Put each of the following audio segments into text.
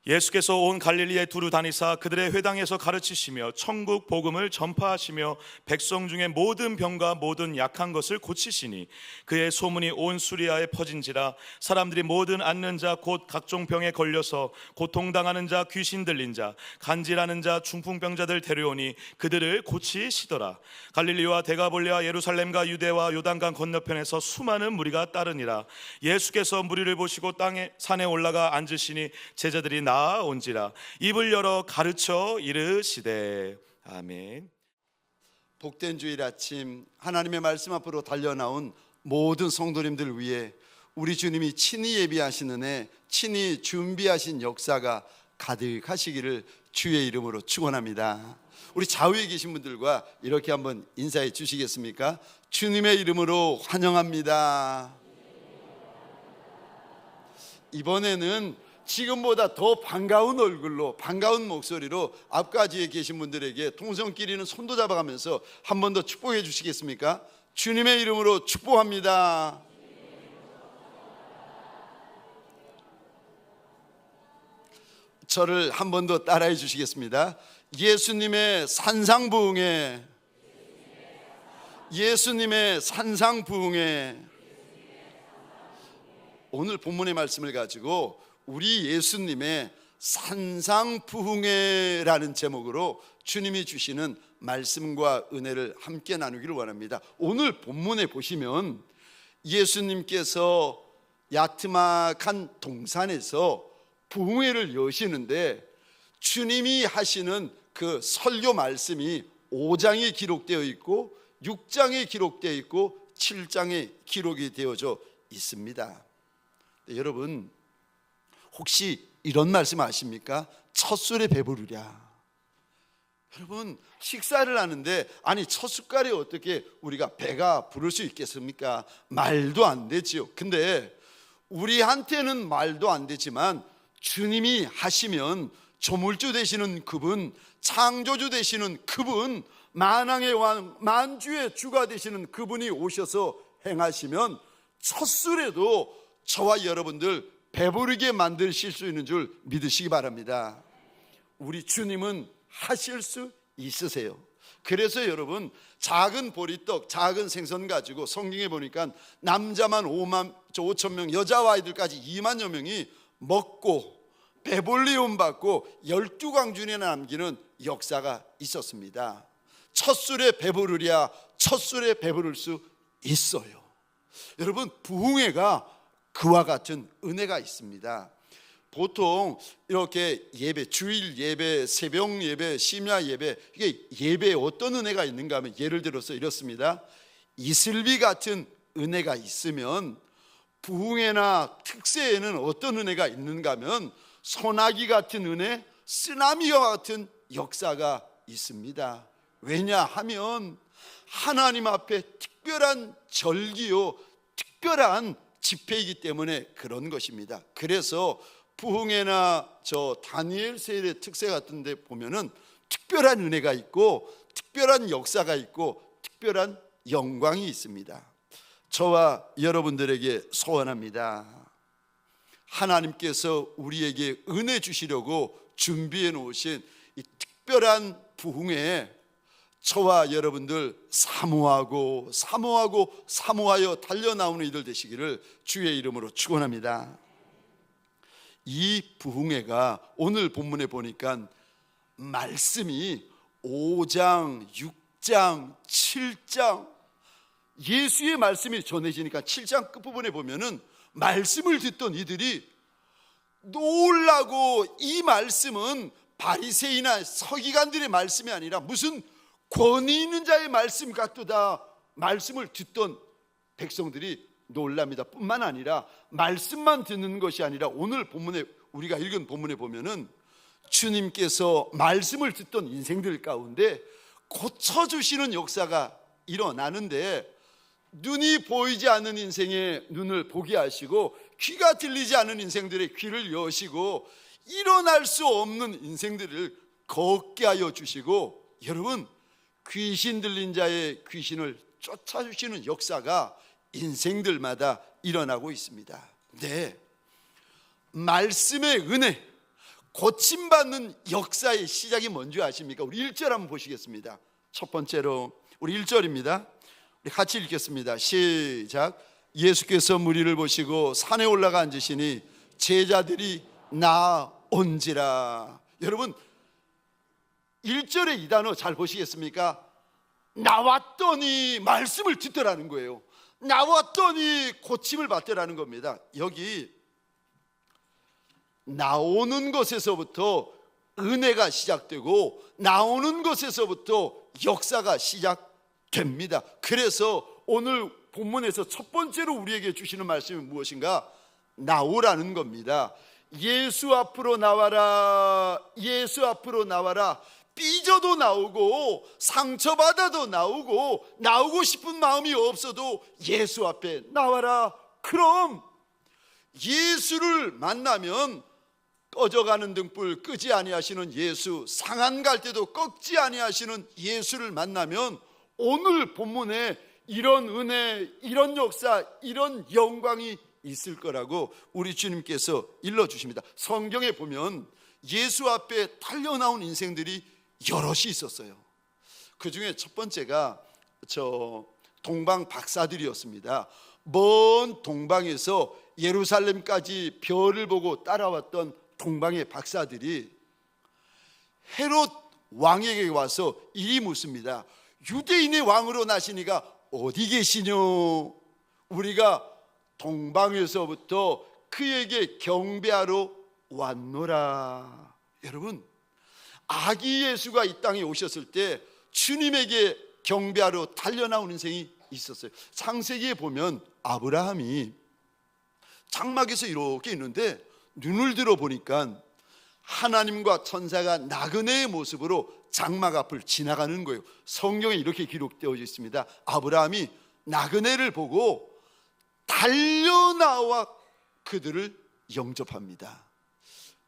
예수께서 온 갈릴리에 두루 다니사 그들의 회당에서 가르치시며 천국 복음을 전파하시며 백성 중에 모든 병과 모든 약한 것을 고치시니 그의 소문이 온 수리아에 퍼진지라. 사람들이 모든 앓는 자 곧 각종 병에 걸려서 고통당하는 자, 귀신 들린 자, 간질하는 자, 중풍병자들 데려오니 그들을 고치시더라. 갈릴리와 데가볼리와 예루살렘과 유대와 요단강 건너편에서 수많은 무리가 따르니라. 예수께서 무리를 보시고 땅에 산에 올라가 앉으시니 제자들이 나온지라. 입을 열어 가르쳐 이르시되. 아멘. 복된 주일 아침, 하나님의 말씀 앞으로 달려나온 모든 성도님들 위해 우리 주님이 친히 예비하신 은혜, 친히 준비하신 역사가 가득하시기를 주의 이름으로 축원합니다. 우리 좌우에 계신 분들과 이렇게 한번 인사해 주시겠습니까? 주님의 이름으로 환영합니다. 이번에는 지금보다 더 반가운 얼굴로, 반가운 목소리로 앞까지에 계신 분들에게 통성끼리는 손도 잡아가면서 한 번 더 축복해 주시겠습니까? 주님의 이름으로 축복합니다. 저를 한 번 더 따라해 주시겠습니다. 예수님의 산상부흥에, 예수님의 산상부흥에. 오늘 본문의 말씀을 가지고 우리 예수님의 산상부흥회라는 제목으로 주님이 주시는 말씀과 은혜를 함께 나누기를 원합니다. 오늘 본문에 보시면 예수님께서 야트막한 동산에서 부흥회를 여시는데 주님이 하시는 그 설교 말씀이 5장에 기록되어 있고 6장에 기록되어 있고 7장에 기록이 되어져 있습니다. 네, 여러분 혹시 이런 말씀 아십니까? 첫 술에 배부르랴. 여러분 식사를 하는데 아니 첫 숟갈에 어떻게 우리가 배가 부를 수 있겠습니까? 말도 안 되지요. 근데 우리한테는 말도 안 되지만 주님이 하시면 조물주 되시는 그분, 창조주 되시는 그분, 만왕의 왕, 만주의 주가 되시는 그분이 오셔서 행하시면 첫 술에도 저와 여러분들 배부르게 만드실 수 있는 줄 믿으시기 바랍니다. 우리 주님은 하실 수 있으세요. 그래서 여러분 작은 보리떡, 작은 생선 가지고 성경에 보니까 남자만 5천 명, 여자와 아이들까지 2만여 명이 먹고 배불리움 받고 12광준에 남기는 역사가 있었습니다. 첫 술에 배부르랴, 첫 술에 배부를 수 있어요. 여러분 부흥회가 그와 같은 은혜가 있습니다. 보통 이렇게 예배, 주일 예배, 새벽 예배, 심야 예배, 이게 예배에 어떤 은혜가 있는가 하면 예를 들어서 이렇습니다. 이슬비 같은 은혜가 있으면 부흥회나 특세에는 어떤 은혜가 있는가 하면 소나기 같은 은혜, 쓰나미와 같은 역사가 있습니다. 왜냐하면 하나님 앞에 특별한 절기요, 특별한 집회이기 때문에 그런 것입니다. 그래서 부흥회나 저 다니엘 세일의 특세 같은 데 보면은 특별한 은혜가 있고 특별한 역사가 있고 특별한 영광이 있습니다. 저와 여러분들에게 소원합니다. 하나님께서 우리에게 은혜 주시려고 준비해 놓으신 이 특별한 부흥회에 저와 여러분들 사모하고 사모하여 달려나오는 이들 되시기를 주의 이름으로 축원합니다. 이 부흥회가 오늘 본문에 보니까 말씀이 5장, 6장, 7장 예수의 말씀이 전해지니까 7장 끝부분에 보면은 말씀을 듣던 이들이 놀라고 이 말씀은 바리새인이나 서기관들의 말씀이 아니라 무슨 권위 있는 자의 말씀 같도다. 말씀을 듣던 백성들이 놀랍니다. 뿐만 아니라 말씀만 듣는 것이 아니라 오늘 본문에 우리가 읽은 본문에 보면은 주님께서 말씀을 듣던 인생들 가운데 고쳐주시는 역사가 일어나는데 눈이 보이지 않는 인생의 눈을 보게 하시고 귀가 들리지 않는 인생들의 귀를 여시고 일어날 수 없는 인생들을 걷게 하여 주시고 여러분 귀신 들린 자의 귀신을 쫓아주시는 역사가 인생들마다 일어나고 있습니다. 네, 말씀의 은혜, 고침받는 역사의 시작이 뭔지 아십니까? 우리 1절 한번 보시겠습니다. 첫 번째로 우리 1절입니다. 우리 같이 읽겠습니다. 시작. 예수께서 무리를 보시고 산에 올라가 앉으시니 제자들이 나온지라. 여러분 1절의 이 단어 잘 보시겠습니까? 나왔더니 말씀을 듣더라는 거예요. 나왔더니 고침을 받더라는 겁니다. 여기 나오는 것에서부터 은혜가 시작되고 나오는 것에서부터 역사가 시작됩니다. 그래서 오늘 본문에서 첫 번째로 우리에게 주시는 말씀이 무엇인가? 나오라는 겁니다. 예수 앞으로 나와라. 예수 앞으로 나와라. 삐져도 나오고 상처받아도 나오고 싶은 마음이 없어도 예수 앞에 나와라. 그럼 예수를 만나면 꺼져가는 등불 끄지 아니하시는 예수, 상한 갈 때도 꺾지 아니하시는 예수를 만나면 오늘 본문에 이런 은혜, 이런 역사, 이런 영광이 있을 거라고 우리 주님께서 일러주십니다. 성경에 보면 예수 앞에 달려나온 인생들이 여럿이 있었어요. 그 중에 첫 번째가 동방 박사들이었습니다. 먼 동방에서 예루살렘까지 별을 보고 따라왔던 동방의 박사들이 헤롯 왕에게 와서 이리 묻습니다. 유대인의 왕으로 나시니가 어디 계시뇨? 우리가 동방에서부터 그에게 경배하러 왔노라. 여러분, 아기 예수가 이 땅에 오셨을 때 주님에게 경배하러 달려나온 인생이 있었어요. 창세기에 보면 아브라함이 장막에서 이렇게 있는데 눈을 들어 보니까 하나님과 천사가 나그네의 모습으로 장막 앞을 지나가는 거예요. 성경에 이렇게 기록되어 있습니다. 아브라함이 나그네를 보고 달려나와 그들을 영접합니다.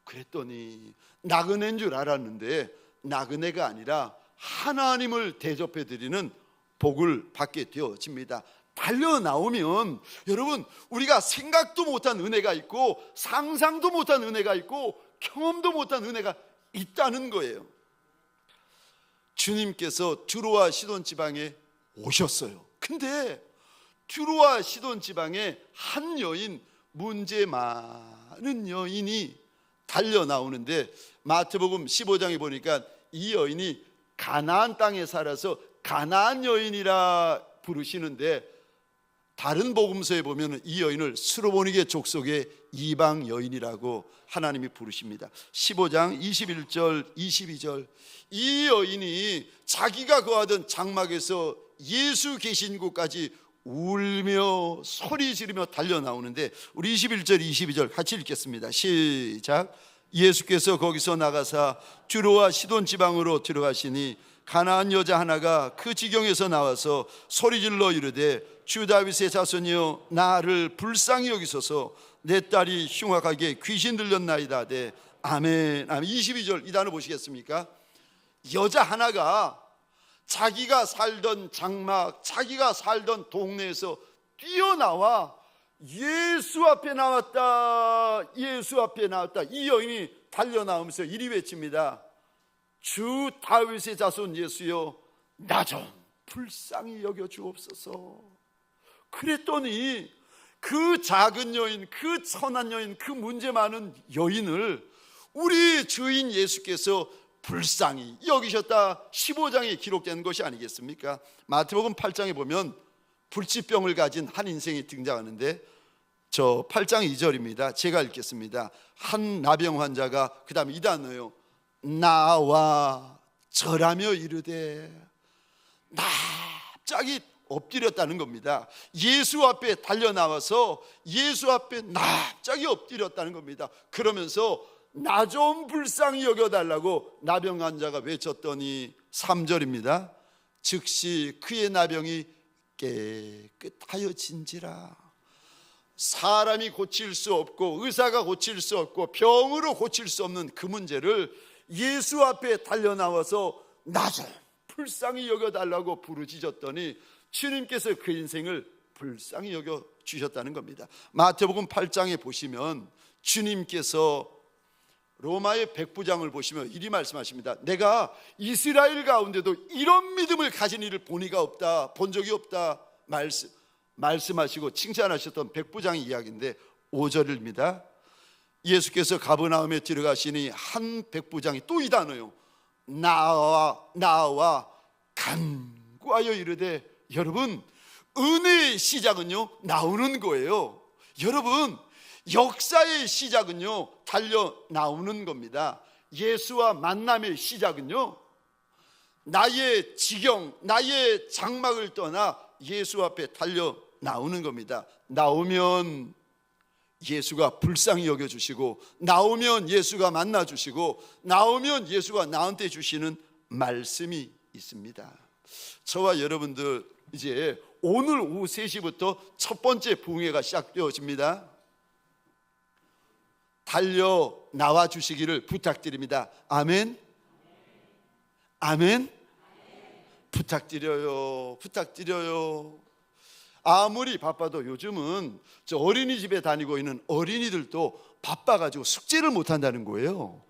그랬더니 나그네인 줄 알았는데 나그네가 아니라 하나님을 대접해 드리는 복을 받게 되어집니다. 달려 나오면 여러분, 우리가 생각도 못한 은혜가 있고 상상도 못한 은혜가 있고 경험도 못한 은혜가 있다는 거예요. 주님께서 두로와 시돈 지방에 오셨어요. 근데 두로와 시돈 지방에 한 여인, 문제 많은 여인이 달려 나오는데 마태복음 15장에 보니까 이 여인이 가나안 땅에 살아서 가나안 여인이라 부르시는데 다른 복음서에 보면 이 여인을 스로보니게 족속의 이방 여인이라고 하나님이 부르십니다. 15장 21절 22절 이 여인이 자기가 거하던 장막에서 예수 계신 곳까지 울며 소리 지르며 달려 나오는데 우리 21절 22절 같이 읽겠습니다. 시작. 예수께서 거기서 나가사 두로와 시돈 지방으로 들어가시니 가나안 여자 하나가 그 지경에서 나와서 소리질러 이르되 주 다윗의 자손이여 나를 불쌍히 여기소서 내 딸이 흉악하게 귀신 들렸나이다 하되 아멘. 아멘. 22절 이 단어 보시겠습니까? 여자 하나가 자기가 살던 장막, 자기가 살던 동네에서 뛰어나와 예수 앞에 나왔다, 예수 앞에 나왔다. 이 여인이 달려나오면서 이리 외칩니다. 주 다윗의 자손 예수여 나 좀 불쌍히 여겨 주옵소서. 그랬더니 그 작은 여인, 그 천한 여인, 그 문제 많은 여인을 우리 주인 예수께서 불쌍히 여기셨다. 15장에 기록된 것이 아니겠습니까? 마태복음 8장에 보면 불치병을 가진 한 인생이 등장하는데 저 8장 2절입니다. 제가 읽겠습니다. 한 나병 환자가 그 다음에 이 단어요. 나와 절하며 이르되 납작이 엎드렸다는 겁니다. 예수 앞에 달려나와서 예수 앞에 납작이 엎드렸다는 겁니다. 그러면서 나 좀 불쌍히 여겨달라고 나병 환자가 외쳤더니 3절입니다. 즉시 그의 나병이 깨끗하여진지라. 사람이 고칠 수 없고 의사가 고칠 수 없고 병으로 고칠 수 없는 그 문제를 예수 앞에 달려나와서 나 좀 불쌍히 여겨달라고 부르짖었더니 주님께서 그 인생을 불쌍히 여겨 주셨다는 겁니다. 마태복음 8장에 보시면 주님께서 로마의 백부장을 보시면 이리 말씀하십니다. 내가 이스라엘 가운데도 이런 믿음을 가진 이를 본 이가 없다, 본 적이 없다 말씀하시고 칭찬하셨던 백부장의 이야기인데 5절입니다. 예수께서 가버나움에 들어가시니 한 백부장이 또 이 단어요, 나와 간구하여 이르되, 여러분 은혜의 시작은요 나오는 거예요. 여러분 역사의 시작은요 달려 나오는 겁니다. 예수와 만남의 시작은요 나의 지경, 나의 장막을 떠나 예수 앞에 달려 나오는 겁니다. 나오면 예수가 불쌍히 여겨주시고, 나오면 예수가 만나주시고, 나오면 예수가 나한테 주시는 말씀이 있습니다. 저와 여러분들 이제 오늘 오후 3시부터 첫 번째 부흥회가 시작되어집니다. 달려 나와 주시기를 부탁드립니다. 아멘. 아멘. 부탁드려요. 아무리 바빠도 요즘은 저 어린이집에 다니고 있는 어린이들도 바빠가지고 숙제를 못한다는 거예요.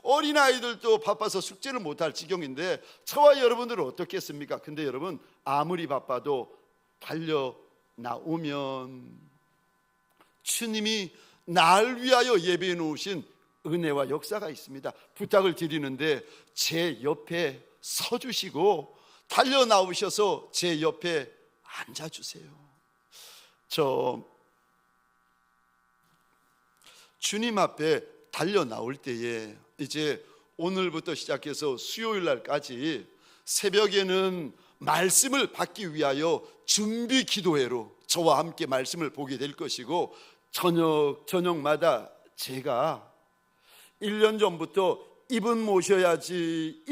어린아이들도 바빠서 숙제를 못할 지경인데 저와 여러분들은 어떻겠습니까? 근데 여러분 아무리 바빠도 달려 나오면 주님이 날 위하여 예배해 놓으신 은혜와 역사가 있습니다. 부탁을 드리는데 제 옆에 서주시고 달려 나오셔서 제 옆에 앉아주세요. 저 주님 앞에 달려 나올 때에 이제 오늘부터 시작해서 수요일 날까지 새벽에는 말씀을 받기 위하여 준비 기도회로 저와 함께 말씀을 보게 될 것이고, 저녁마다 제가 1년 전부터 이분 모셔야지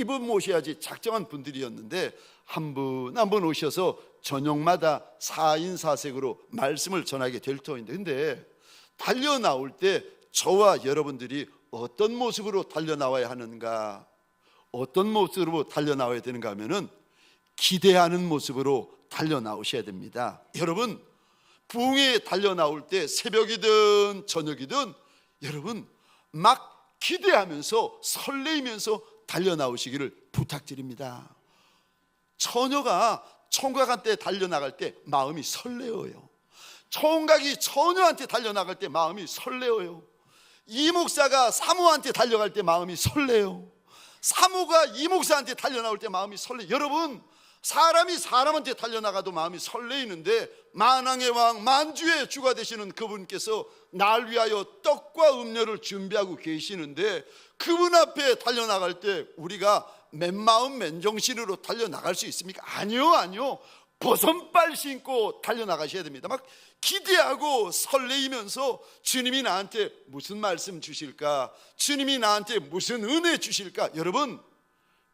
작정한 분들이었는데 한 분 한 분 오셔서 저녁마다 4인 4색으로 말씀을 전하게 될 터인데, 근데 달려 나올 때 저와 여러분들이 어떤 모습으로 달려 나와야 하는가, 어떤 모습으로 달려 나와야 되는가 하면은 기대하는 모습으로 달려 나오셔야 됩니다. 여러분 부흥회에 달려 나올 때 새벽이든 저녁이든 여러분 막 기대하면서 설레이면서 달려 나오시기를 부탁드립니다. 처녀가 총각한테 달려 나갈 때 마음이 설레어요. 총각이 처녀한테 달려 나갈 때 마음이 설레어요. 이 목사가 사모한테 달려갈 때 마음이 설레요. 사모가 이 목사한테 달려 나올 때 마음이 설레요. 여러분 사람이 사람한테 달려나가도 마음이 설레이는데 만왕의 왕 만주의 주가 되시는 그분께서 날 위하여 떡과 음료를 준비하고 계시는데 그분 앞에 달려나갈 때 우리가 맨마음 맨정신으로 달려나갈 수 있습니까? 아니요. 버선발 신고 달려나가셔야 됩니다. 막 기대하고 설레이면서 주님이 나한테 무슨 말씀 주실까, 주님이 나한테 무슨 은혜 주실까, 여러분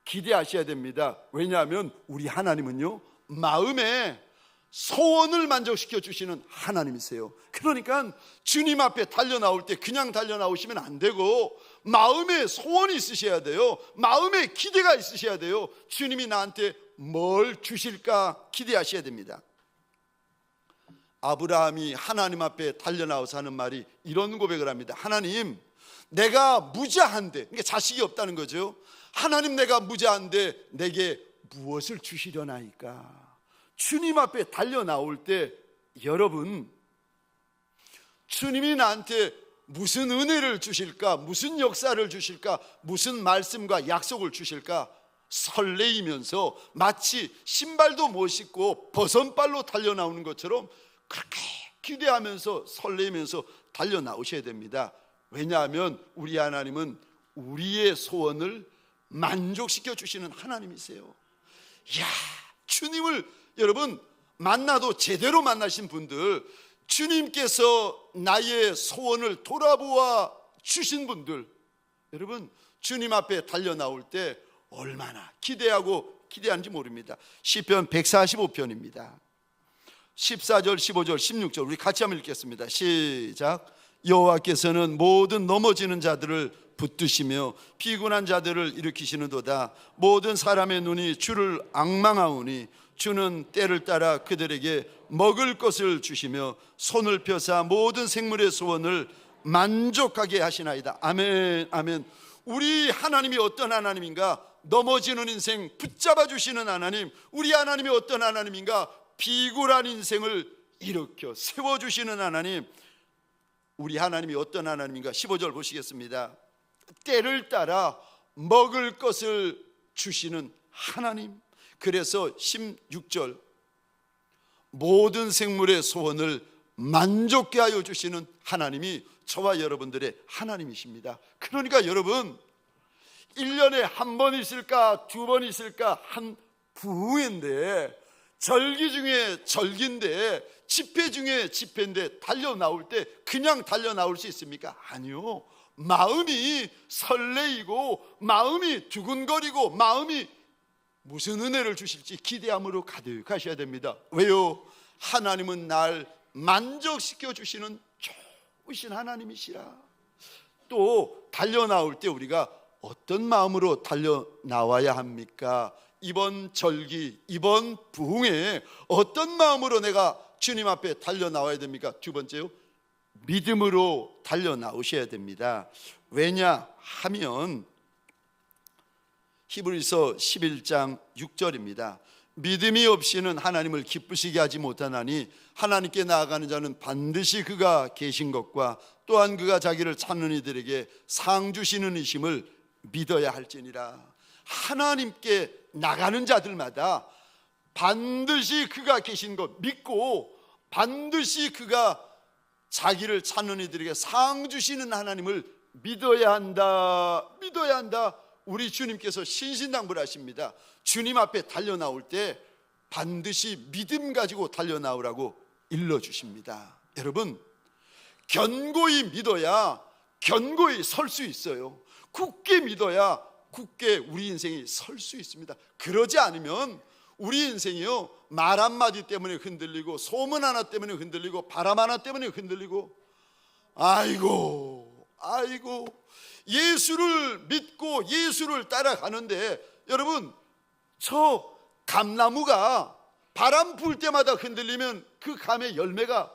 기대하셔야 됩니다. 왜냐하면 우리 하나님은요 마음에 소원을 만족시켜 주시는 하나님이세요. 그러니까 주님 앞에 달려 나올 때 그냥 달려 나오시면 안 되고 마음에 소원이 있으셔야 돼요. 마음에 기대가 있으셔야 돼요. 주님이 나한테 뭘 주실까 기대하셔야 됩니다. 아브라함이 하나님 앞에 달려 나와서 하는 말이 이런 고백을 합니다. 하나님, 내가 무자한데, 그러니까 자식이 없다는 거죠. 하나님, 내가 무자한데 내게 무엇을 주시려나이까. 주님 앞에 달려 나올 때 여러분 주님이 나한테 무슨 은혜를 주실까, 무슨 역사를 주실까, 무슨 말씀과 약속을 주실까 설레이면서 마치 신발도 못 신고 버선발로 달려 나오는 것처럼 그렇게 기대하면서 설레이면서 달려 나오셔야 됩니다. 왜냐하면 우리 하나님은 우리의 소원을 만족시켜 주시는 하나님이세요. 이야, 주님을 여러분 만나도 제대로 만나신 분들, 주님께서 나의 소원을 돌아보아 주신 분들, 여러분 주님 앞에 달려 나올 때 얼마나 기대하는지 모릅니다. 시편 145편입니다 14절, 15절, 16절 우리 같이 한번 읽겠습니다. 시작. 여호와께서는 모든 넘어지는 자들을 붙드시며 피곤한 자들을 일으키시는도다. 모든 사람의 눈이 주를 앙망하오니 주는 때를 따라 그들에게 먹을 것을 주시며 손을 펴사 모든 생물의 소원을 만족하게 하시나이다. 아멘, 아멘. 우리 하나님이 어떤 하나님인가? 넘어지는 인생 붙잡아 주시는 하나님. 우리 하나님이 어떤 하나님인가? 비굴한 인생을 일으켜 세워주시는 하나님. 우리 하나님이 어떤 하나님인가? 15절 보시겠습니다. 때를 따라 먹을 것을 주시는 하나님. 그래서 16절, 모든 생물의 소원을 만족케 하여 주시는 하나님이 저와 여러분들의 하나님이십니다. 그러니까 여러분, 1년에 한 번 있을까 두 번 있을까 한 부흥인데, 절기 중에 절기인데, 집회 중에 집회인데 달려 나올 때 그냥 달려 나올 수 있습니까? 아니요. 마음이 설레이고 마음이 두근거리고 마음이 무슨 은혜를 주실지 기대함으로 가득하셔야 됩니다. 왜요? 하나님은 날 만족시켜 주시는 좋으신 하나님이시라. 또 달려 나올 때 우리가 어떤 마음으로 달려 나와야 합니까? 이번 절기, 이번 부흥에 어떤 마음으로 내가 주님 앞에 달려 나와야 됩니까? 두 번째요, 믿음으로 달려 나오셔야 됩니다. 왜냐하면 히브리서 11장 6절입니다. 믿음이 없이는 하나님을 기쁘시게 하지 못하나니 하나님께 나아가는 자는 반드시 그가 계신 것과 또한 그가 자기를 찾는 이들에게 상 주시는 이심을 믿어야 할지니라. 하나님께 나가는 자들마다 반드시 그가 계신 것 믿고, 반드시 그가 자기를 찾는 이들에게 상 주시는 하나님을 믿어야 한다. 믿어야 한다. 우리 주님께서 신신당부를 하십니다. 주님 앞에 달려 나올 때 반드시 믿음 가지고 달려 나오라고 일러주십니다. 여러분, 견고히 믿어야 견고히 설 수 있어요. 굳게 믿어야 굳게 우리 인생이 설 수 있습니다. 그러지 않으면 우리 인생이요, 말 한마디 때문에 흔들리고, 소문 하나 때문에 흔들리고, 바람 하나 때문에 흔들리고, 아이고 예수를 믿고 예수를 따라가는데, 여러분, 저 감나무가 바람 불 때마다 흔들리면 그 감의 열매가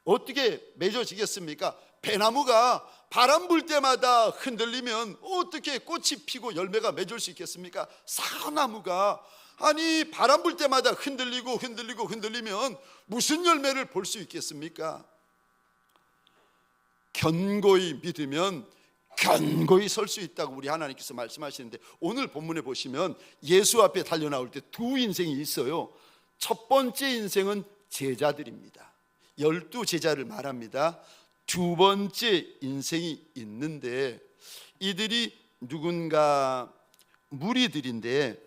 어떻게 맺어지겠습니까? 배나무가 바람 불 때마다 흔들리면 어떻게 꽃이 피고 열매가 맺을 수 있겠습니까? 사과나무가 아니 바람 불 때마다 흔들리면 무슨 열매를 볼 수 있겠습니까? 견고히 믿으면 견고히 설 수 있다고 우리 하나님께서 말씀하시는데, 오늘 본문에 보시면 예수 앞에 달려 나올 때 두 인생이 있어요. 첫 번째 인생은 제자들입니다. 12제자를 말합니다. 두 번째 인생이 있는데, 이들이 누군가 무리들인데,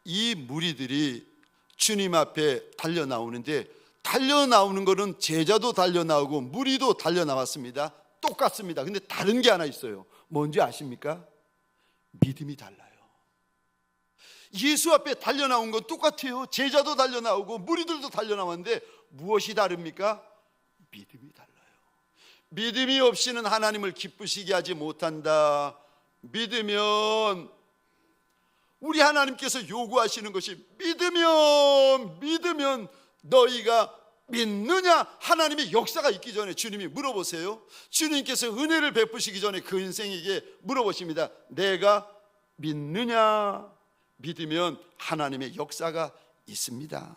이 무리들이 주님 앞에 달려 나오는데, 달려 나오는 것은 제자도 달려 나오고 무리도 달려 나왔습니다. 똑같습니다. 근데 다른 게 하나 있어요. 뭔지 아십니까? 믿음이 달라요. 예수 앞에 달려 나온 건 똑같아요. 제자도 달려 나오고 무리들도 달려 나왔는데 무엇이 다릅니까? 믿음이 달라요. 믿음이 없이는 하나님을 기쁘시게 하지 못한다. 믿으면, 우리 하나님께서 요구하시는 것이 믿으면 너희가 믿느냐? 하나님의 역사가 있기 전에 주님이 물어보세요. 주님께서 은혜를 베푸시기 전에 그 인생에게 물어보십니다. 내가 믿느냐? 믿으면 하나님의 역사가 있습니다.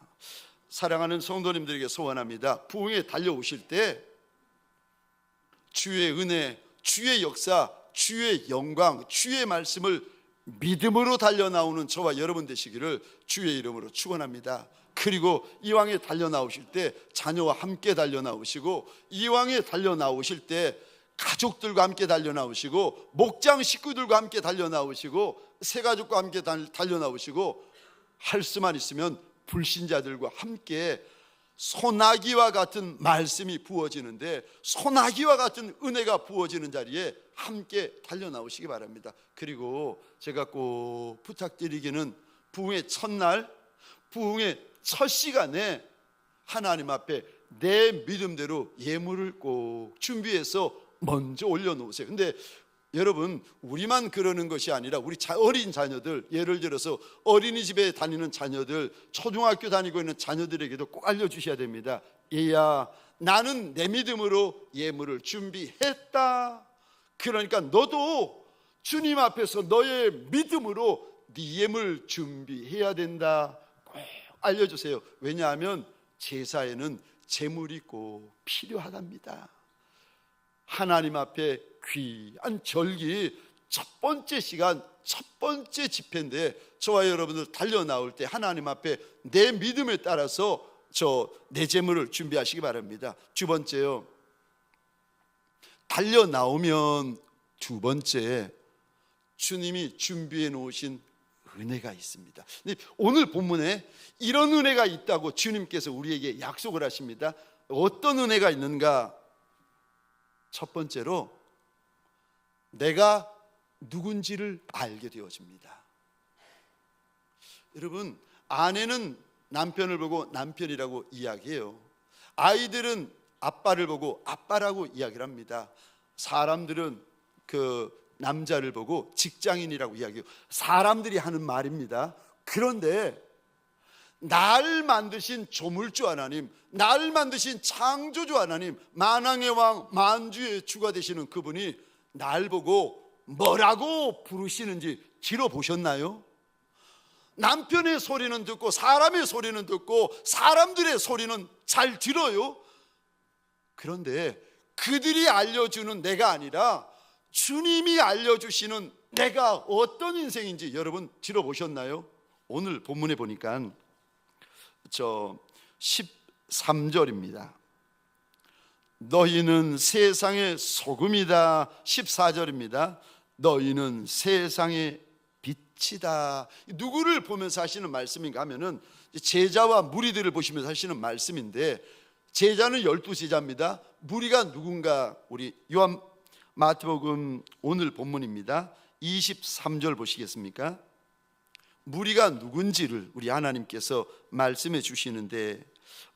사랑하는 성도님들에게 소원합니다. 부흥에 달려오실 때 주의 은혜, 주의 역사, 주의 영광, 주의 말씀을 믿음으로 달려 나오는 저와 여러분 되시기를 주의 이름으로 축원합니다. 그리고 이왕에 달려 나오실 때 자녀와 함께 달려 나오시고, 이왕에 달려 나오실 때 가족들과 함께 달려 나오시고, 목장 식구들과 함께 달려 나오시고, 새가족과 함께 달려 나오시고, 할 수만 있으면 불신자들과 함께 소나기와 같은 말씀이 부어지는데, 소나기와 같은 은혜가 부어지는 자리에 함께 달려 나오시기 바랍니다. 그리고 제가 꼭 부탁드리기는, 부흥의 첫날, 부흥의 첫 시간에 하나님 앞에 내 믿음대로 예물을 꼭 준비해서 먼저 올려놓으세요. 근데 여러분, 우리만 그러는 것이 아니라 우리 어린 자녀들, 예를 들어서 어린이집에 다니는 자녀들, 초등학교 다니고 있는 자녀들에게도 꼭 알려주셔야 됩니다. 얘야, 나는 내 믿음으로 예물을 준비했다. 그러니까 너도 주님 앞에서 너의 믿음으로 네 예물 준비해야 된다. 꼭 알려주세요. 왜냐하면 제사에는 제물이 꼭 필요하답니다. 하나님 앞에 귀한 절기 첫 번째 시간, 첫 번째 집회인데 저와 여러분들 달려 나올 때 하나님 앞에 내 믿음에 따라서 내 제물을 준비하시기 바랍니다. 두 번째요, 달려 나오면 두 번째, 주님이 준비해 놓으신 은혜가 있습니다. 오늘 본문에 이런 은혜가 있다고 주님께서 우리에게 약속을 하십니다. 어떤 은혜가 있는가? 첫 번째로 내가 누군지를 알게 되어집니다. 여러분, 아내는 남편을 보고 남편이라고 이야기해요. 아이들은 아빠를 보고 아빠라고 이야기를 합니다. 사람들은 그 남자를 보고 직장인이라고 이야기해요. 사람들이 하는 말입니다. 그런데 날 만드신 조물주 하나님, 날 만드신 창조주 하나님, 만왕의 왕, 만주의 주가 되시는 그분이 날 보고 뭐라고 부르시는지 들어보셨나요? 남편의 소리는 듣고 사람의 소리는 듣고 사람들의 소리는 잘 들어요. 그런데 그들이 알려주는 내가 아니라 주님이 알려주시는 내가 어떤 인생인지 여러분 들어보셨나요? 오늘 본문에 보니까 13절입니다. 너희는 세상의 소금이다. 14절입니다. 너희는 세상의 빛이다. 누구를 보면서 하시는 말씀인가 하면은 제자와 무리들을 보시면서 하시는 말씀인데, 제자는 12제자입니다. 무리가 누군가? 우리 요한 마태복음 오늘 본문입니다. 23절 보시겠습니까? 무리가 누군지를 우리 하나님께서 말씀해 주시는데,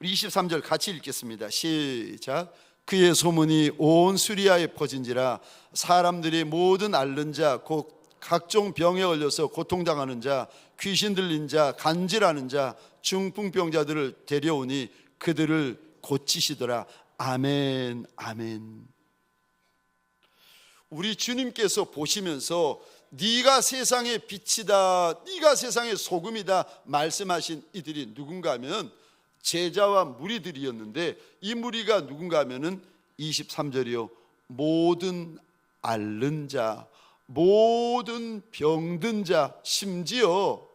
우리 23절 같이 읽겠습니다. 시작. 그의 소문이 온 수리아에 퍼진지라 사람들이 모든 앓는 자, 곧 각종 병에 걸려서 고통당하는 자, 귀신 들린 자, 간질하는 자, 중풍병자들을 데려오니 그들을 고치시더라. 아멘, 아멘. 우리 주님께서 보시면서 네가 세상의 빛이다, 네가 세상의 소금이다 말씀하신 이들이 누군가 하면 제자와 무리들이었는데, 이 무리가 누군가 하면은 23절이요, 모든 앓는 자, 모든 병든 자, 심지어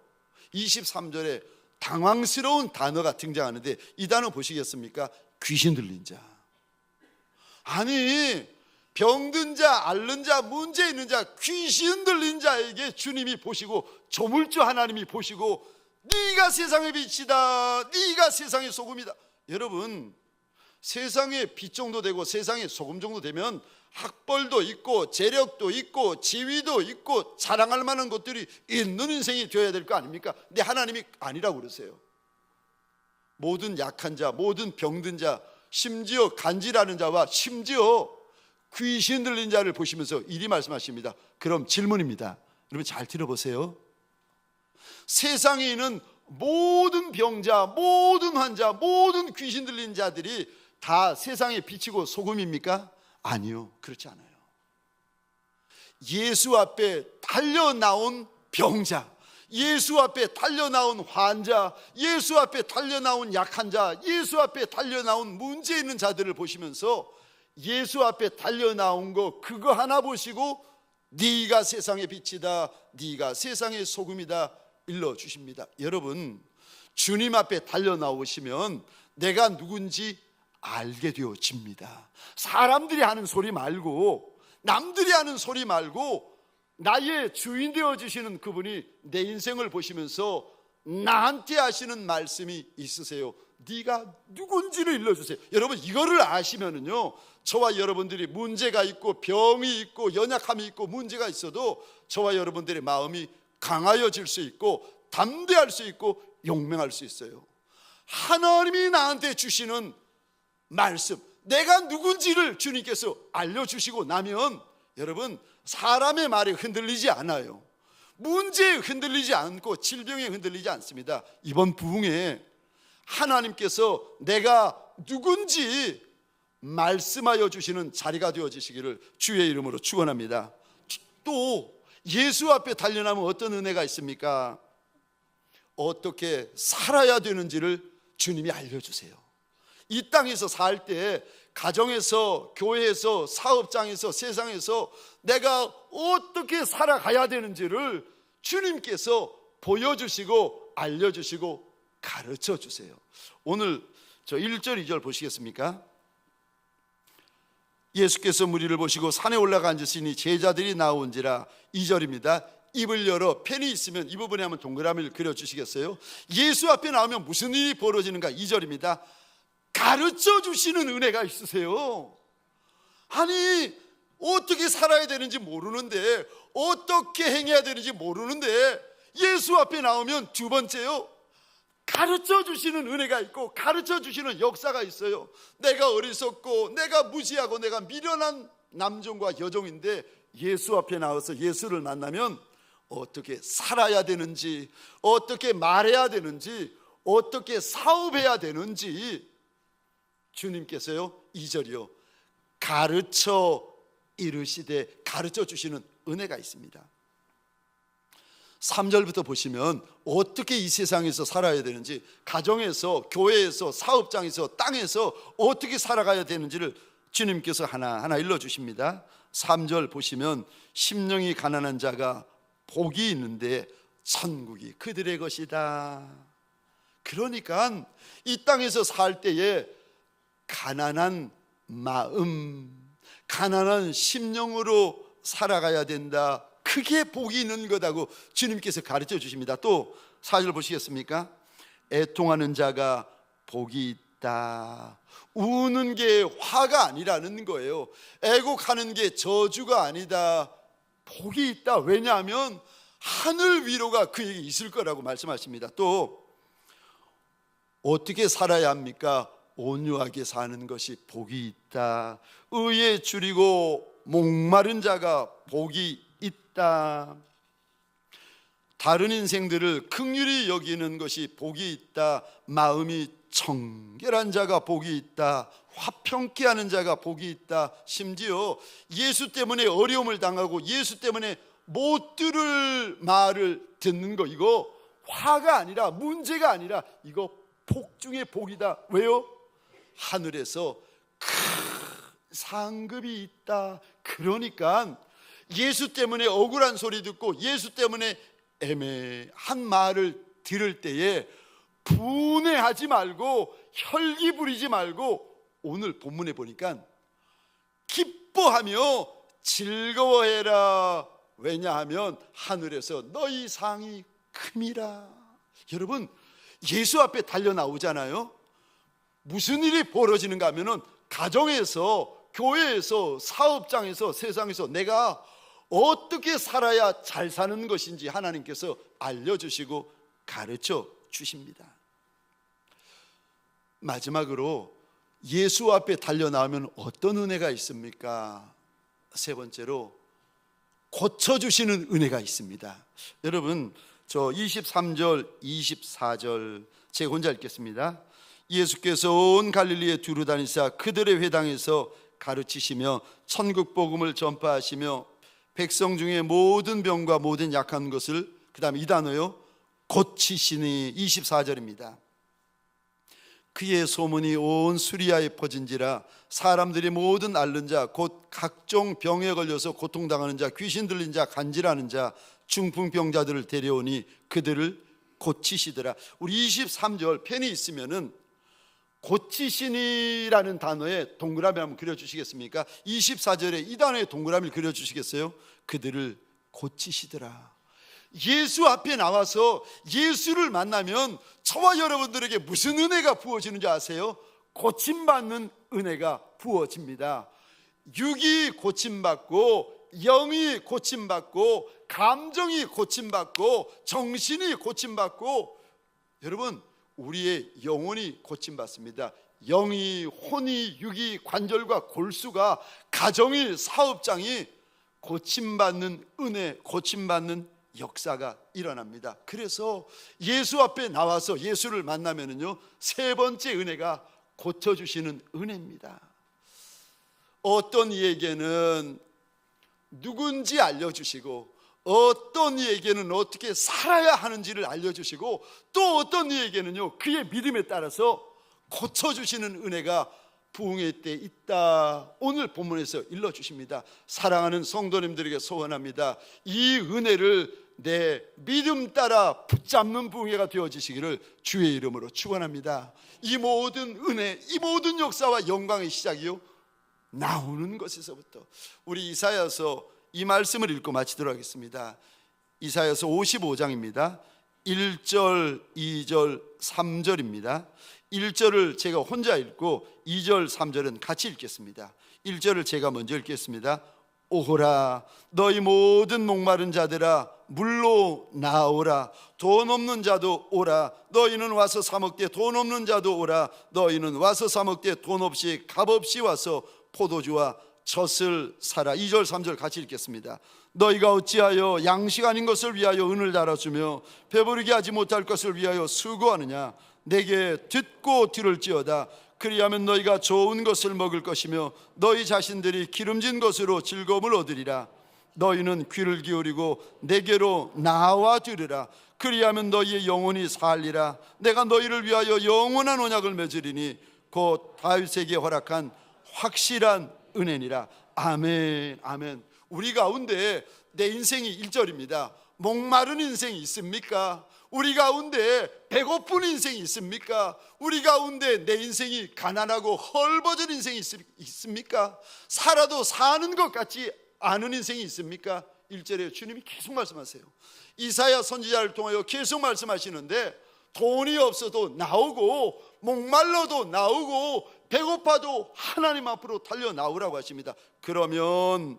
23절에 당황스러운 단어가 등장하는데 이 단어 보시겠습니까? 귀신 들린 자. 아니, 병든 자, 앓는 자, 문제 있는 자, 귀신 들린 자에게 주님이 보시고, 조물주 하나님이 보시고, 네가 세상의 빛이다, 네가 세상의 소금이다. 여러분, 세상의 빛 정도 되고 세상의 소금 정도 되면 학벌도 있고 재력도 있고 지위도 있고 자랑할 만한 것들이 있는 인생이 되어야 될 거 아닙니까? 근데 하나님이 아니라고 그러세요. 모든 약한 자, 모든 병든 자, 심지어 간질하는 자와 심지어 귀신 들린 자를 보시면서 이리 말씀하십니다. 그럼 질문입니다. 여러분 잘 들어보세요. 세상에 있는 모든 병자, 모든 환자, 모든 귀신 들린 자들이 다 세상의 빛이고 소금입니까? 아니요, 그렇지 않아요. 예수 앞에 달려나온 병자, 예수 앞에 달려나온 환자, 예수 앞에 달려나온 약한 자, 예수 앞에 달려나온 문제 있는 자들을 보시면서 예수 앞에 달려나온 거 그거 하나 보시고 네가 세상의 빛이다, 네가 세상의 소금이다 일러주십니다. 여러분, 주님 앞에 달려나오시면 내가 누군지 알게 되어집니다. 사람들이 하는 소리 말고, 남들이 하는 소리 말고 나의 주인 되어주시는 그분이 내 인생을 보시면서 나한테 하시는 말씀이 있으세요. 네가 누군지를 일러주세요. 여러분, 이거를 아시면은요, 저와 여러분들이 문제가 있고 병이 있고 연약함이 있고 문제가 있어도 저와 여러분들의 마음이 강하여질 수 있고 담대할 수 있고 용맹할 수 있어요. 하나님이 나한테 주시는 말씀, 내가 누군지를 주님께서 알려주시고 나면 여러분, 사람의 말에 흔들리지 않아요. 문제에 흔들리지 않고 질병에 흔들리지 않습니다. 이번 부흥에 하나님께서 내가 누군지 말씀하여 주시는 자리가 되어지시기를 주의 이름으로 축원합니다. 또 예수 앞에 달려나면 어떤 은혜가 있습니까? 어떻게 살아야 되는지를 주님이 알려주세요. 이 땅에서 살 때 가정에서, 교회에서, 사업장에서, 세상에서 내가 어떻게 살아가야 되는지를 주님께서 보여주시고 알려주시고 가르쳐 주세요. 오늘 저 1절 2절 보시겠습니까? 예수께서 무리를 보시고 산에 올라가 앉으시니 제자들이 나온지라. 2절입니다. 입을 열어, 펜이 있으면 이 부분에 한번 동그라미를 그려주시겠어요? 예수 앞에 나오면 무슨 일이 벌어지는가? 2절입니다. 가르쳐 주시는 은혜가 있으세요. 아니, 어떻게 살아야 되는지 모르는데, 어떻게 행해야 되는지 모르는데 예수 앞에 나오면 두 번째요, 가르쳐 주시는 은혜가 있고 가르쳐 주시는 역사가 있어요. 내가 어리석고 내가 무지하고 내가 미련한 남종과 여종인데 예수 앞에 나와서 예수를 만나면 어떻게 살아야 되는지, 어떻게 말해야 되는지, 어떻게 사업해야 되는지 주님께서요, 2절이요, 가르쳐 이르시되, 가르쳐 주시는 은혜가 있습니다. 3절부터 보시면 어떻게 이 세상에서 살아야 되는지, 가정에서, 교회에서, 사업장에서, 땅에서 어떻게 살아가야 되는지를 주님께서 하나하나 일러주십니다. 3절 보시면 심령이 가난한 자가 복이 있는데 천국이 그들의 것이다. 그러니까 이 땅에서 살 때에 가난한 마음, 가난한 심령으로 살아가야 된다. 그게 복이 있는 거다고 주님께서 가르쳐 주십니다. 또 4절 보시겠습니까? 애통하는 자가 복이 있다. 우는 게 화가 아니라는 거예요. 애곡하는 게 저주가 아니다. 복이 있다. 왜냐하면 하늘 위로가 그에게 있을 거라고 말씀하십니다. 또 어떻게 살아야 합니까? 온유하게 사는 것이 복이 있다. 의에 줄이고 목마른 자가 복이 있다. 다른 인생들을 긍휼히 여기는 것이 복이 있다. 마음이 청결한 자가 복이 있다. 화평케 하는 자가 복이 있다. 심지어 예수 때문에 어려움을 당하고 예수 때문에 못 들을 말을 듣는 거, 이거 화가 아니라, 문제가 아니라 이거 복 중에 복이다. 왜요? 하늘에서 큰 상급이 있다. 그러니까 예수 때문에 억울한 소리 듣고 예수 때문에 애매한 말을 들을 때에 분해하지 말고 혈기 부리지 말고, 오늘 본문에 보니까 기뻐하며 즐거워해라. 왜냐하면 하늘에서 너희 상이 큼이라. 여러분, 예수 앞에 달려 나오잖아요. 무슨 일이 벌어지는가 하면은 가정에서, 교회에서, 사업장에서, 세상에서 내가 어떻게 살아야 잘 사는 것인지 하나님께서 알려주시고 가르쳐 주십니다. 마지막으로 예수 앞에 달려 나오면 어떤 은혜가 있습니까? 세 번째로 고쳐주시는 은혜가 있습니다. 여러분, 저 23절, 24절 제가 혼자 읽겠습니다. 예수께서 온 갈릴리에 두루 다니사 그들의 회당에서 가르치시며 천국 복음을 전파하시며 백성 중에 모든 병과 모든 약한 것을, 그 다음에 이 단어요, 고치시니. 24절입니다. 그의 소문이 온 수리아에 퍼진지라. 사람들이 모든 앓는 자, 곧 각종 병에 걸려서 고통당하는 자, 귀신 들린 자, 간질하는 자, 중풍병자들을 데려오니 그들을 고치시더라. 우리 23절 펜이 있으면은 고치시니라는 단어에 동그라미 한번 그려주시겠습니까? 24절에 이 단어에 동그라미를 그려주시겠어요? 그들을 고치시더라. 예수 앞에 나와서 예수를 만나면 저와 여러분들에게 무슨 은혜가 부어지는지 아세요? 고침받는 은혜가 부어집니다. 육이 고침받고, 영이 고침받고, 감정이 고침받고, 정신이 고침받고, 여러분, 우리의 영혼이 고침받습니다. 영이, 혼이, 육이, 관절과 골수가, 가정이, 사업장이 고침받는 은혜, 고침받는 역사가 일어납니다. 그래서 예수 앞에 나와서 예수를 만나면은요, 세 번째 은혜가 고쳐주시는 은혜입니다. 어떤 이에게는 누군지 알려주시고, 어떤 이에게는 어떻게 살아야 하는지를 알려주시고, 또 어떤 이에게는요, 그의 믿음에 따라서 고쳐주시는 은혜가 부흥회 때 있다. 오늘 본문에서 일러주십니다. 사랑하는 성도님들에게 소원합니다. 이 은혜를 내 믿음 따라 붙잡는 부흥회가 되어지시기를 주의 이름으로 축원합니다. 이 모든 은혜, 이 모든 역사와 영광의 시작이요, 나오는 것에서부터. 우리 이사야서 이 말씀을 읽고 마치도록 하겠습니다. 이사야서 55장입니다 1절, 2절, 3절입니다 1절을 제가 혼자 읽고 2절, 3절은 같이 읽겠습니다. 1절을 제가 먼저 읽겠습니다. 오호라 너희 모든 목마른 자들아 물로 나오라. 돈 없는 자도 오라. 너희는 와서 사 먹되 돈 없는 자도 오라. 너희는 와서 사 먹되 돈 없이 값 없이 와서 포도주와 젖을 사라. 2절 3절 같이 읽겠습니다. 너희가 어찌하여 양식 아닌 것을 위하여 은을 달아주며 배부르게 하지 못할 것을 위하여 수고하느냐. 내게 듣고 들을지어다. 그리하면 너희가 좋은 것을 먹을 것이며 너희 자신들이 기름진 것으로 즐거움을 얻으리라. 너희는 귀를 기울이고 내게로 나와 들으라. 그리하면 너희의 영혼이 살리라. 내가 너희를 위하여 영원한 언약을 맺으리니 곧 다윗에게 허락한 확실한 은혜니라. 아멘, 아멘. 우리 가운데 내 인생이 1절입니다. 목마른 인생이 있습니까? 우리 가운데 배고픈 인생이 있습니까? 우리 가운데 내 인생이 가난하고 헐벗은 인생이 있습니까? 살아도 사는 것 같지 않은 인생이 있습니까? 1절에 주님이 계속 말씀하세요. 이사야 선지자를 통하여 계속 말씀하시는데, 돈이 없어도 나오고 목말라도 나오고 배고파도 하나님 앞으로 달려 나오라고 하십니다. 그러면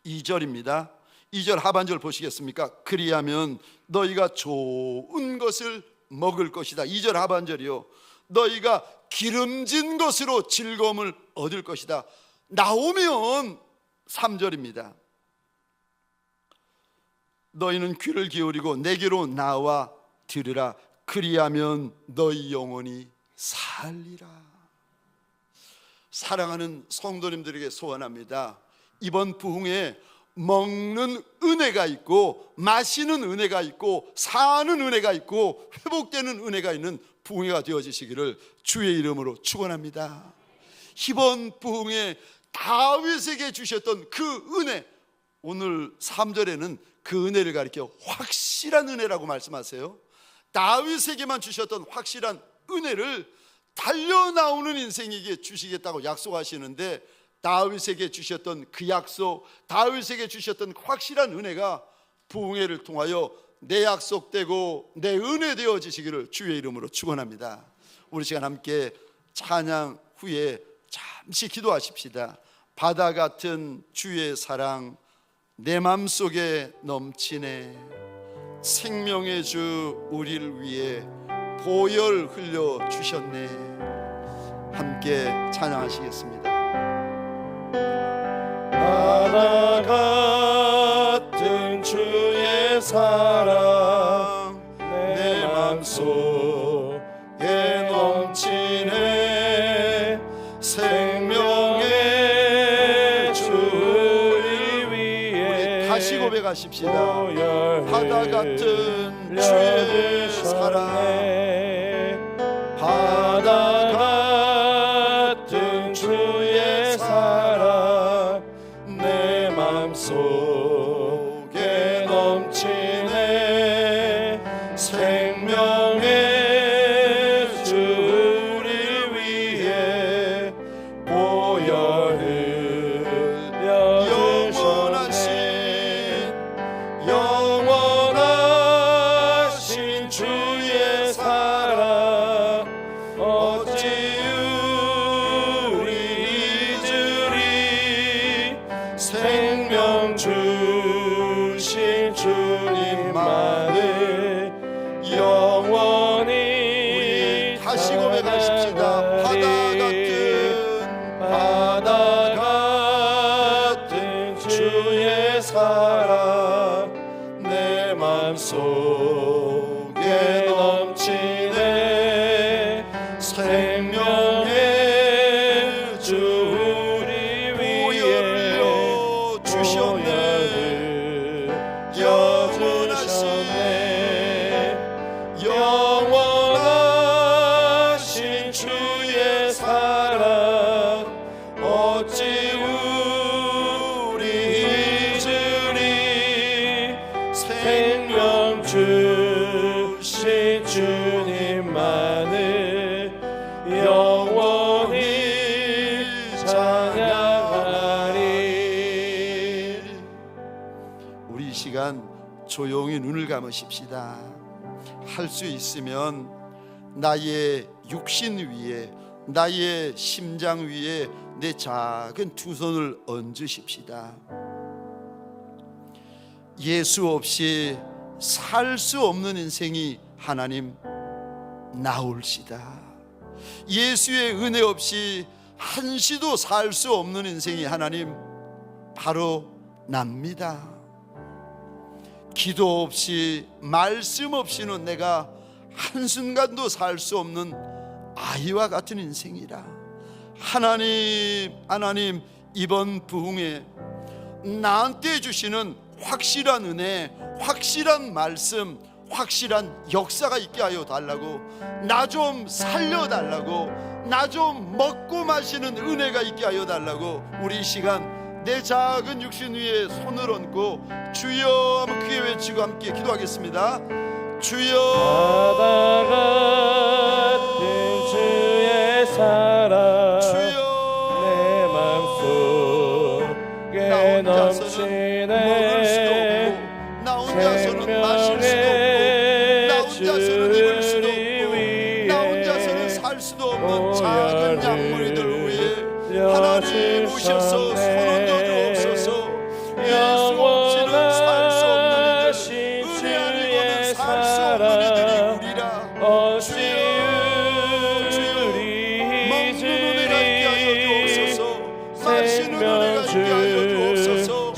2절입니다 2절 하반절 보시겠습니까? 그리하면 너희가 좋은 것을 먹을 것이다. 2절 하반절이요, 너희가 기름진 것으로 즐거움을 얻을 것이다. 나오면 3절입니다. 너희는 귀를 기울이고 내게로 나와 들으라. 그리하면 너희 영혼이 살리라. 사랑하는 성도님들에게 소원합니다. 이번 부흥에 먹는 은혜가 있고 마시는 은혜가 있고 사는 은혜가 있고 회복되는 은혜가 있는 부흥회가 되어지시기를 주의 이름으로 축원합니다. 이번 부흥에 다윗에게 주셨던 그 은혜, 오늘 3절에는 그 은혜를 가리켜 확실한 은혜라고 말씀하세요. 다윗에게만 주셨던 확실한 은혜를 달려나오는 인생에게 주시겠다고 약속하시는데, 다윗에게 주셨던 그 약속, 다윗에게 주셨던 확실한 은혜가 부흥회를 통하여 내 약속되고 내 은혜 되어지시기를 주의 이름으로 축원합니다. 우리 시간 함께 찬양 후에 잠시 기도하십시다. 바다 같은 주의 사랑 내 맘속에 넘치네. 생명의 주 우리를 위해 보혈 흘려 주셨네. 함께 찬양하시겠습니다. 바다 같은 주의 사랑 내 맘속에 넘치네. 생명의 주 우리 위해 다시 고백하십시다. 바다 같은 주의 사랑 바다 같은 주의 사랑 내 맘속에 넘치네. 생명의 주 우리 위해 보혈 흘려 영원하신 주의 사랑 어찌 우리 잊으리. 생명 주신 주님만을 영원히 다시 고백하십시다. 바다 같은 바다 생명의 주 우리 위에 보혈로 주셨네. 영원하신 주의 사랑 어찌 우리 잊으리. 생명 주신 주님만을 영원히 찬양하리. 우리 이 시간 조용히 눈을 감으십시다. 할 수 있으면 나의 육신 위에, 나의 심장 위에 내 작은 두 손을 얹으십시다. 예수 없이 살 수 없는 인생이 하나님 나올시다. 예수의 은혜 없이 한시도 살 수 없는 인생이 하나님 바로 납니다. 기도 없이 말씀 없이는 내가 한순간도 살 수 없는 아이와 같은 인생이라. 하나님 이번 부흥에 나한테 주시는 확실한 은혜, 확실한 말씀, 확실한 역사가 있게 하여 달라고, 나 좀 살려달라고, 나 좀 먹고 마시는 은혜가 있게 하여 달라고. 우리 이 시간 내 작은 육신 위에 손을 얹고 주여 한번 크게 외치고 함께 기도하겠습니다. 주여. 바다 같은 주의 사랑 주여. 내 맘속에 나 혼자서는 넘치네. 먹을 수도 없고, 나 혼자서는 마실 수도 없고, 나 혼자서는 입을 수도 없고, 나 혼자서는 살 수도 없는 작은 약물이들 위해 하나님 오셔서 손 얹어 주옵소서. 예수 없이는 살 수 없는 이들, 은혜 아니고는 살 수 없는 이들이 우리라. 주여, 주여, 먹는 은혜가 있게 하여 주옵소서. 마시는 은혜가 있게 하여 주옵소서.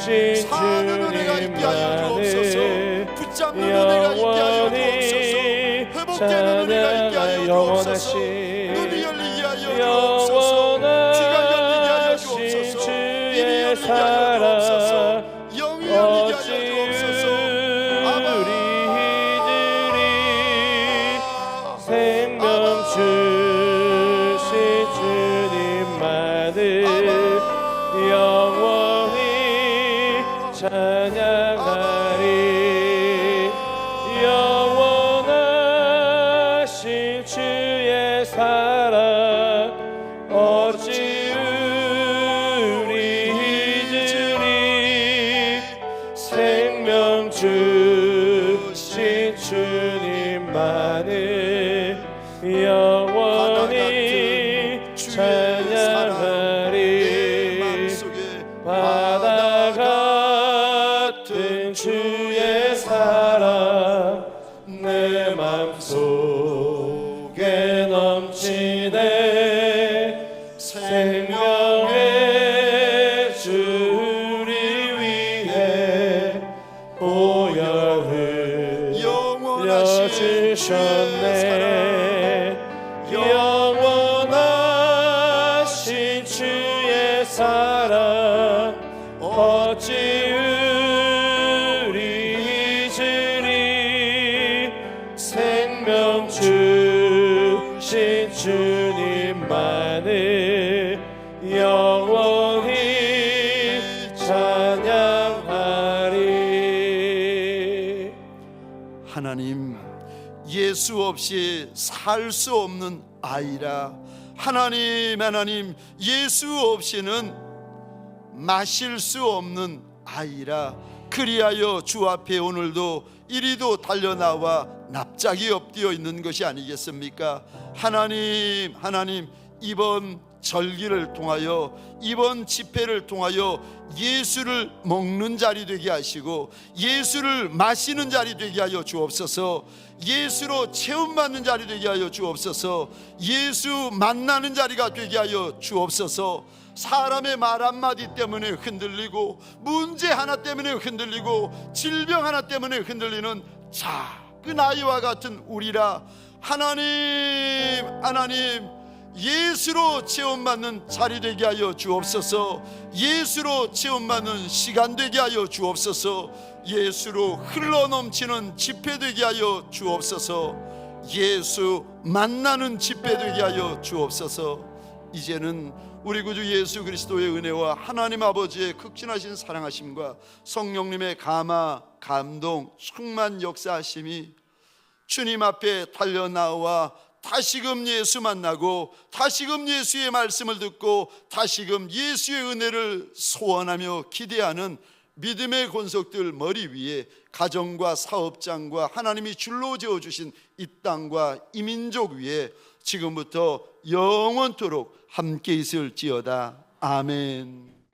사는 은혜가 있게 하여 주옵소서. 붙잡는 은혜가 있게 하여 주옵소서. 회복되는 은혜가 있게 하여 주옵소서. 눈이 열리게 하여 주옵소서. 귀가 열리게 하여 주옵소서. 입이 열리게 하여 주옵소서. 영이 열리게 하여 주옵소서. 아바. 생명 주신 주님만을 영원히 찬양하리. 영원하신 주의 사랑 어찌 우리 잊으리. 생명 주신 주님만을 영원히 찬양하리. 바다 같은 주의 사랑 내 맘속에 넘치네. 생명의 주 우리 위에 보혈을 흘려주셨네. 영원하신 주의 사랑 어찌 우리 잊으리. 생명 주신 주님만을 영원히 찬양하리. 하나님, 예수 없이 살 수 없는 아이라. 하나님, 예수 없이는 마실 수 없는 아이라. 그리하여 주 앞에 오늘도 이리도 달려나와 납작이 엎드려 있는 것이 아니겠습니까? 하나님, 이번 절기를 통하여, 이번 집회를 통하여 예수를 먹는 자리 되게 하시고, 예수를 마시는 자리 되게 하여 주옵소서. 예수로 체험받는 자리 되게 하여 주옵소서. 예수 만나는 자리가 되게 하여 주옵소서. 사람의 말 한마디 때문에 흔들리고, 문제 하나 때문에 흔들리고, 질병 하나 때문에 흔들리는 작은 아이와 같은 우리라. 하나님, 예수로 체험받는 자리 되게 하여 주옵소서. 예수로 체험받는 시간 되게 하여 주옵소서. 예수로 흘러넘치는 집회 되게 하여 주옵소서. 예수 만나는 집회 되게 하여 주옵소서. 이제는 우리 구주 예수 그리스도의 은혜와 하나님 아버지의 극진하신 사랑하심과 성령님의 감화, 감동, 충만 역사하심이 주님 앞에 달려나와 다시금 예수 만나고 다시금 예수의 말씀을 듣고 다시금 예수의 은혜를 소원하며 기대하는 믿음의 권속들 머리 위에 가정과 사업장과 하나님이 줄로 지어주신 이 땅과 이 민족 위에 지금부터 영원토록 함께 있을지어다. 아멘.